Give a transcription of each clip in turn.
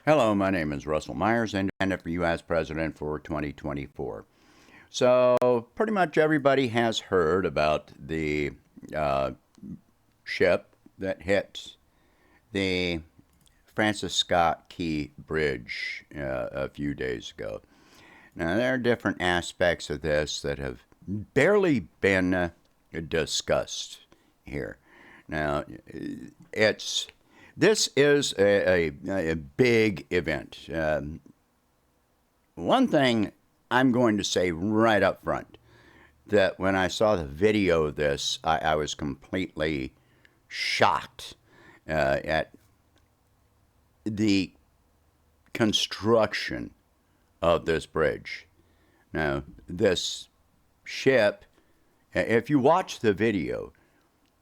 Hello, my name is Russell Myers, independent for U.S. President for 2024. So, pretty much everybody has heard about the uh, ship that hit the Francis Scott Key Bridge a few days ago. Now, there are different aspects of this that have barely been discussed here. Now, it's this is a big event. One thing I'm going to say right up front that when I saw the video of this, I was completely shocked at the construction of this bridge. Now, this ship, if you watch the video,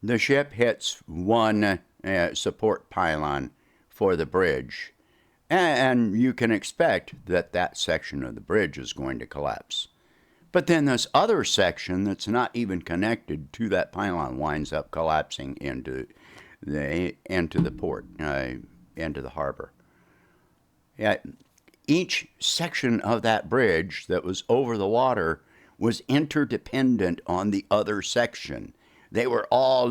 the ship hits one support pylon for the bridge, and you can expect that that section of the bridge is going to collapse. But then this other section that's not even connected to that pylon winds up collapsing into the port, into the harbor. Yeah, each section of that bridge that was over the water was interdependent on the other section. They all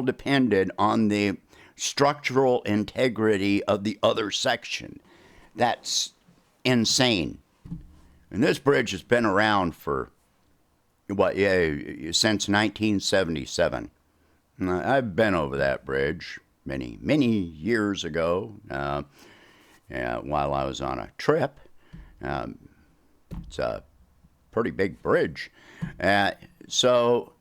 depended on the structural integrity of the other section. That's insane. And this bridge has been around for since 1977. I've been over that bridge many years ago while I was on a trip. It's a pretty big bridge. So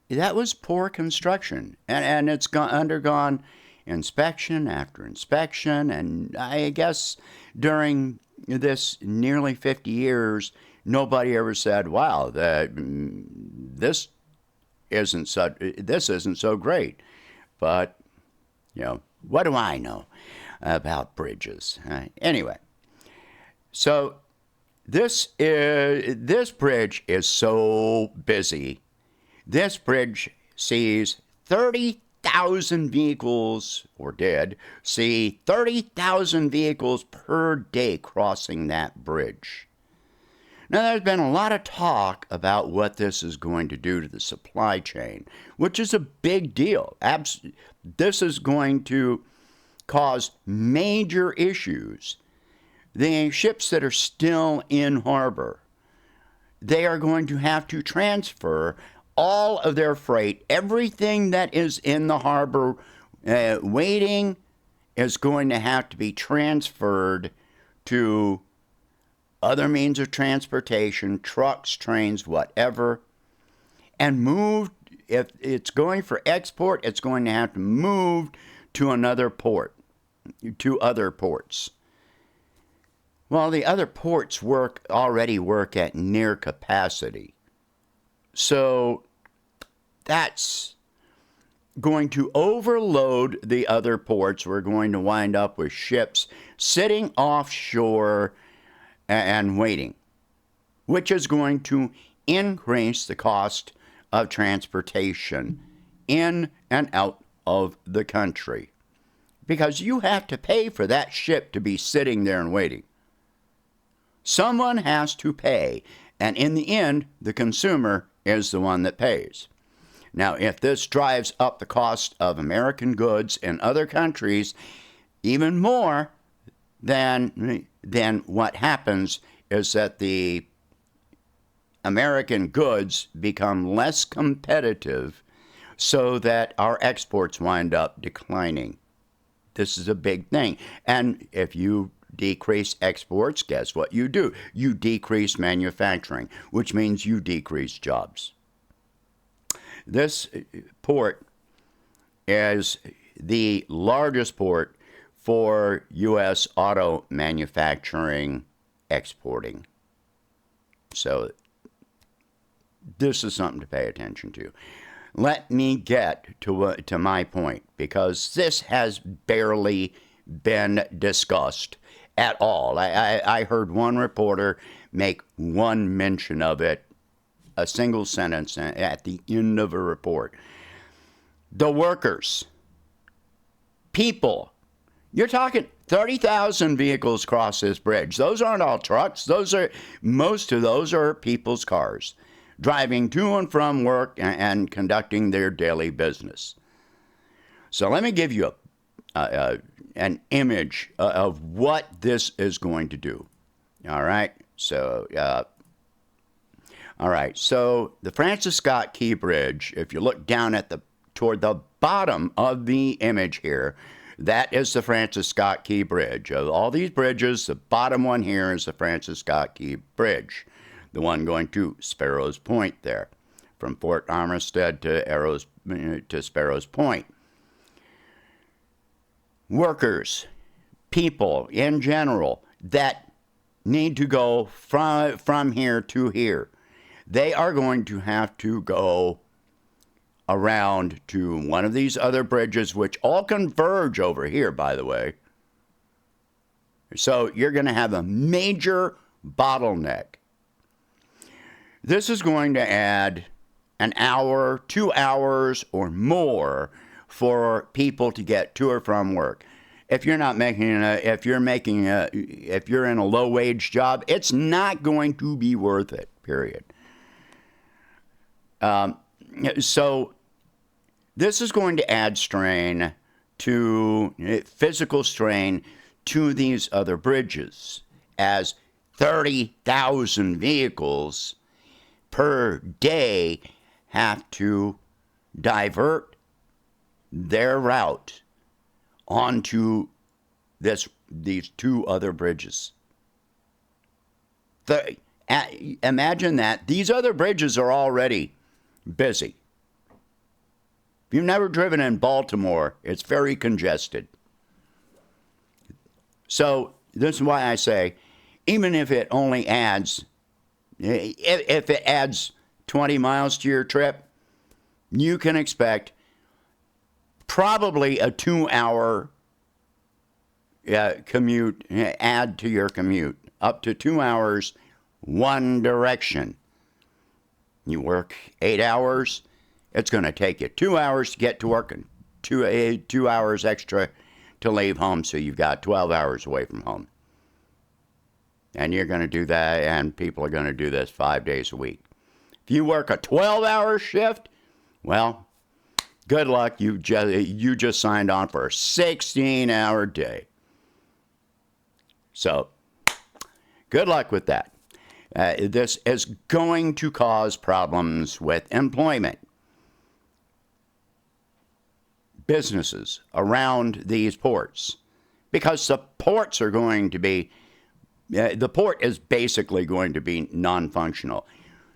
that was poor construction, and it's undergone inspection after inspection, and I guess during this nearly 50 years, nobody ever said, wow, this isn't so great. But, what do I know about bridges? Anyway, so this bridge is so busy. This bridge sees 30,000 vehicles, or did see 30,000 vehicles per day crossing that bridge. Now, there's been a lot of talk about what this is going to do to the supply chain, which is a big deal. This is going to cause major issues. The ships that are still in harbor, they are going to have to transfer all of their freight. Everything that is in the harbor waiting is going to have to be transferred to other means of transportation, trucks, trains, whatever, and moved. If it's going for export, it's going to have to move to another port, to other ports. Well, the other ports already work at near capacity. So that's going to overload the other ports. We're going to wind up with ships sitting offshore and waiting, which is going to increase the cost of transportation in and out of the country, because you have to pay for that ship to be sitting there and waiting. Someone has to pay, and in the end, the consumer is the one that pays. Now, if this drives up the cost of American goods in other countries even more, then what happens is that the American goods become less competitive, so that our exports wind up declining. This is a big thing. And if you decrease exports, guess what you do? You decrease manufacturing, which means you decrease jobs. This port is the largest port for U.S. auto manufacturing exporting. So this is something to pay attention to. Let me get to my point, because this has barely been discussed at all. I heard one reporter make one mention of it, a single sentence at the end of a report. The workers people. You're talking 30,000 vehicles cross this bridge. Those aren't all trucks. Most of those are people's cars driving to and from work and conducting their daily business. So let me give you an image of what this is going to do. All right. So the Francis Scott Key Bridge, if you look down toward the bottom of the image here, that is the Francis Scott Key Bridge. Of all these bridges, the bottom one here is the Francis Scott Key Bridge, the one going to Sparrows Point there, from Fort Armistead to Sparrows Point. Workers, people in general that need to go from here to here, they are going to have to go around to one of these other bridges, which all converge over here, by the way. So you're going to have a major bottleneck. This is going to add an hour, 2 hours, or more for people to get to or from work. If you're in a low wage job, it's not going to be worth it, period. So this is going to add physical strain to these other bridges, as 30,000 vehicles per day have to divert their route onto these two other bridges. Imagine that. These other bridges are already busy. If you've never driven in Baltimore, it's very congested. So this is why I say, even if it only adds, if it adds 20 miles to your trip, you can expect probably a 2-hour commute, add to your commute, up to 2 hours, one direction. You work 8 hours, it's going to take you 2 hours to get to work and 2 hours extra to leave home, so you've got 12 hours away from home. And you're going to do that, and people are going to do this 5 days a week. If you work a 12-hour shift, well, good luck. You just signed on for a 16-hour day. So, good luck with that. This is going to cause problems with employment. Businesses around these ports, because the ports are going to be, the port is basically going to be non-functional.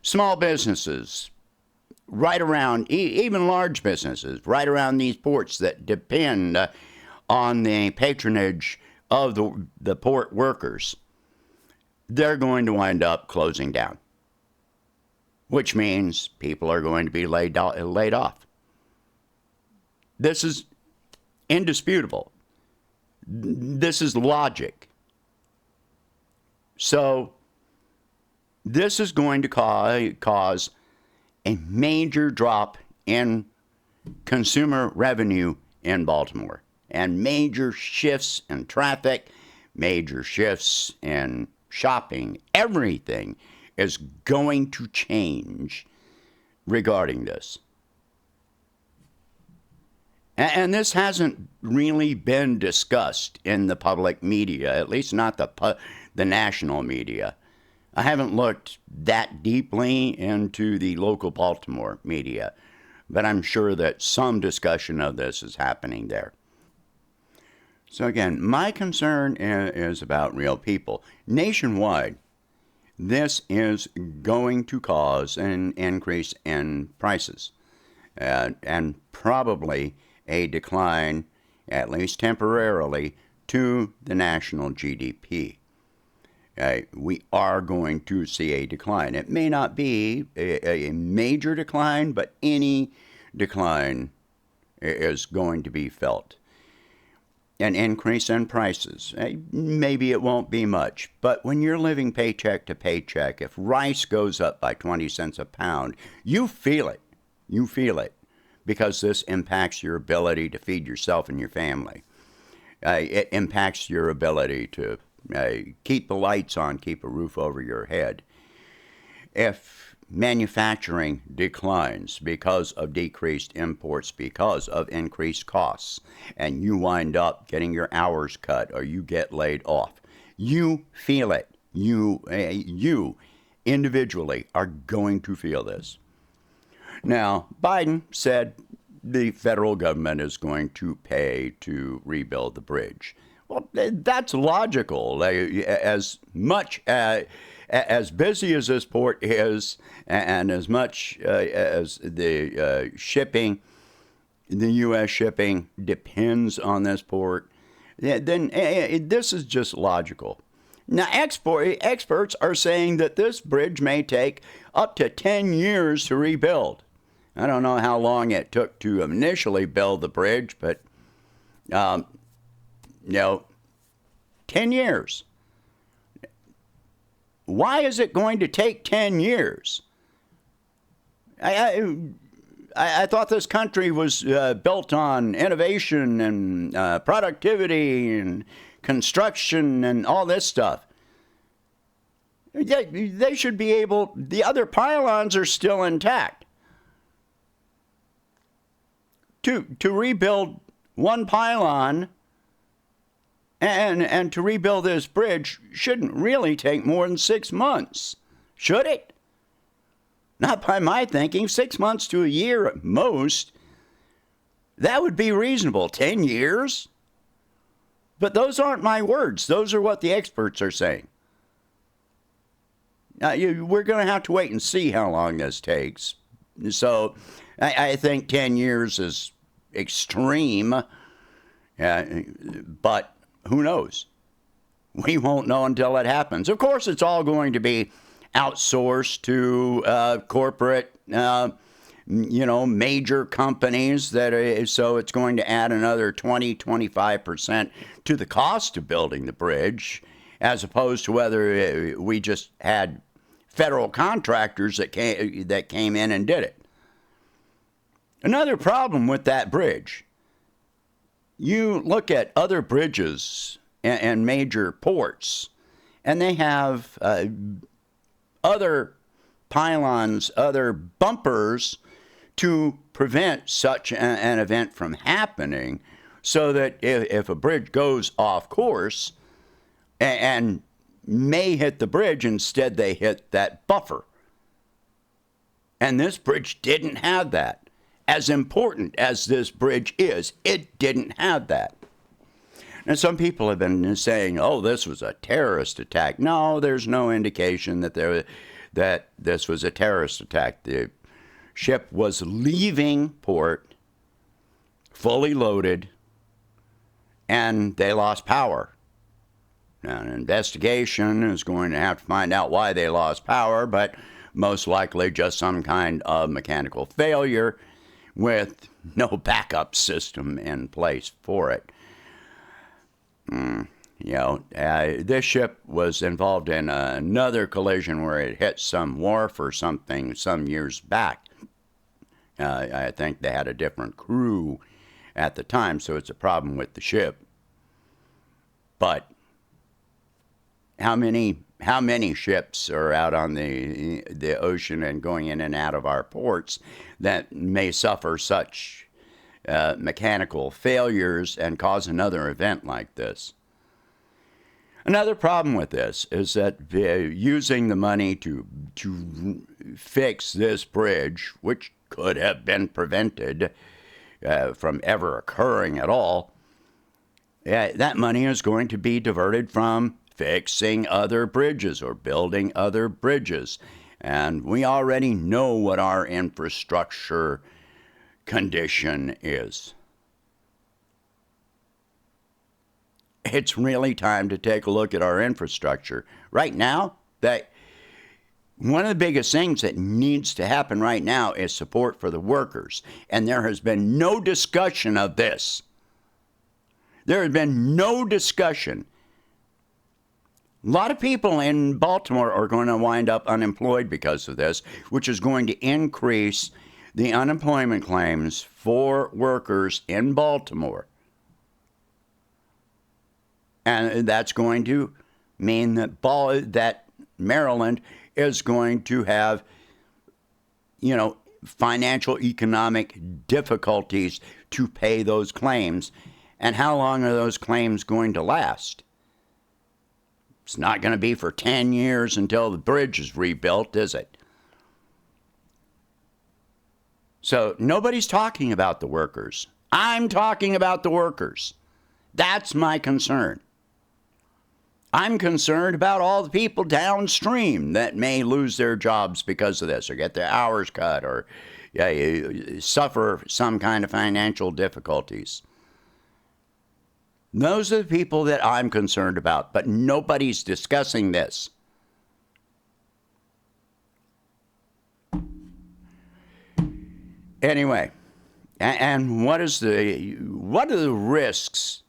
Small businesses right around, even large businesses right around these ports that depend on the patronage of the port workers, they're going to wind up closing down, which means people are going to be laid off. This is indisputable. This is logic. So this is going to cause a major drop in consumer revenue in Baltimore, and major shifts in traffic, major shifts in shopping. Everything is going to change regarding this. And this hasn't really been discussed in the public media, at least not the national media. I haven't looked that deeply into the local Baltimore media, but I'm sure that some discussion of this is happening there. So again, my concern is about real people. Nationwide, this is going to cause an increase in prices and probably a decline, at least temporarily, to the national GDP. We are going to see a decline. It may not be a major decline, but any decline is going to be felt. An increase in prices. Maybe it won't be much, but when you're living paycheck to paycheck, if rice goes up by 20 cents a pound, you feel it. You feel it, because this impacts your ability to feed yourself and your family. it impacts your ability to keep the lights on, keep a roof over your head. If manufacturing declines because of decreased imports, because of increased costs, and you wind up getting your hours cut or you get laid off, you feel it. You individually are going to feel this. Now, Biden said the federal government is going to pay to rebuild the bridge. Well, that's logical. As much as busy as this port is, and as much as the shipping, the U.S. shipping depends on this port, then this is just logical. Now, experts are saying that this bridge may take up to 10 years to rebuild. I don't know how long it took to initially build the bridge, but, 10 years. Why is it going to take 10 years? I thought this country was built on innovation and productivity and construction and all this stuff. They should be able, the other pylons are still intact. To rebuild one pylon and to rebuild this bridge shouldn't really take more than 6 months, should it? Not by my thinking. 6 months to a year at most. That would be reasonable. 10 years? But those aren't my words. Those are what the experts are saying. Now, we're going to have to wait and see how long this takes. So I think 10 years is extreme, but who knows? We won't know until it happens. Of course, it's all going to be outsourced to corporate, major companies. So it's going to add another 20-25% to the cost of building the bridge, as opposed to whether we just had federal contractors that came in and did it. Another problem with that bridge, you look at other bridges and major ports, and they have other pylons, other bumpers to prevent such an event from happening, so that if a bridge goes off course and may hit the bridge, instead they hit that buffer. And this bridge didn't have that. As important as this bridge is, it didn't have that. And some people have been saying, oh, this was a terrorist attack. No, there's no indication that this was a terrorist attack. The ship was leaving port, fully loaded, and they lost power. Now, an investigation is going to have to find out why they lost power, but most likely just some kind of mechanical failure with no backup system in place for it. This ship was involved in another collision where it hit some wharf or something some years back. I think they had a different crew at the time, so it's a problem with the ship. But how many ships are out on the ocean and going in and out of our ports that may suffer such mechanical failures and cause another event like this? Another problem with this is that using the money to fix this bridge, which could have been prevented from ever occurring at all, that money is going to be diverted from fixing other bridges or building other bridges. And we already know what our infrastructure condition is. It's really time to take a look at our infrastructure. Right now, one of the biggest things that needs to happen right now is support for the workers. And there has been no discussion of this. There has been no discussion. A lot of people in Baltimore are going to wind up unemployed because of this, which is going to increase the unemployment claims for workers in Baltimore. And that's going to mean that Maryland is going to have, financial economic difficulties to pay those claims. And how long are those claims going to last? It's not going to be for 10 years until the bridge is rebuilt, is it? So nobody's talking about the workers. I'm talking about the workers. That's my concern. I'm concerned about all the people downstream that may lose their jobs because of this, or get their hours cut, or suffer some kind of financial difficulties. Those are the people that I'm concerned about, but nobody's discussing this. Anyway, and what are the risks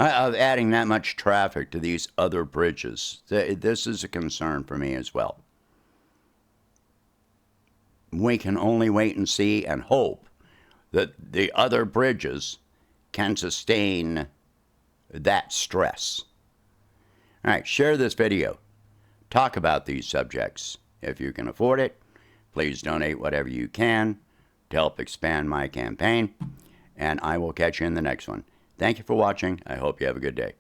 of adding that much traffic to these other bridges? This is a concern for me as well. We can only wait and see and hope that the other bridges can sustain that stress. All right, share this video. Talk about these subjects. If you can afford it, please donate whatever you can to help expand my campaign, and I will catch you in the next one. Thank you for watching. I hope you have a good day.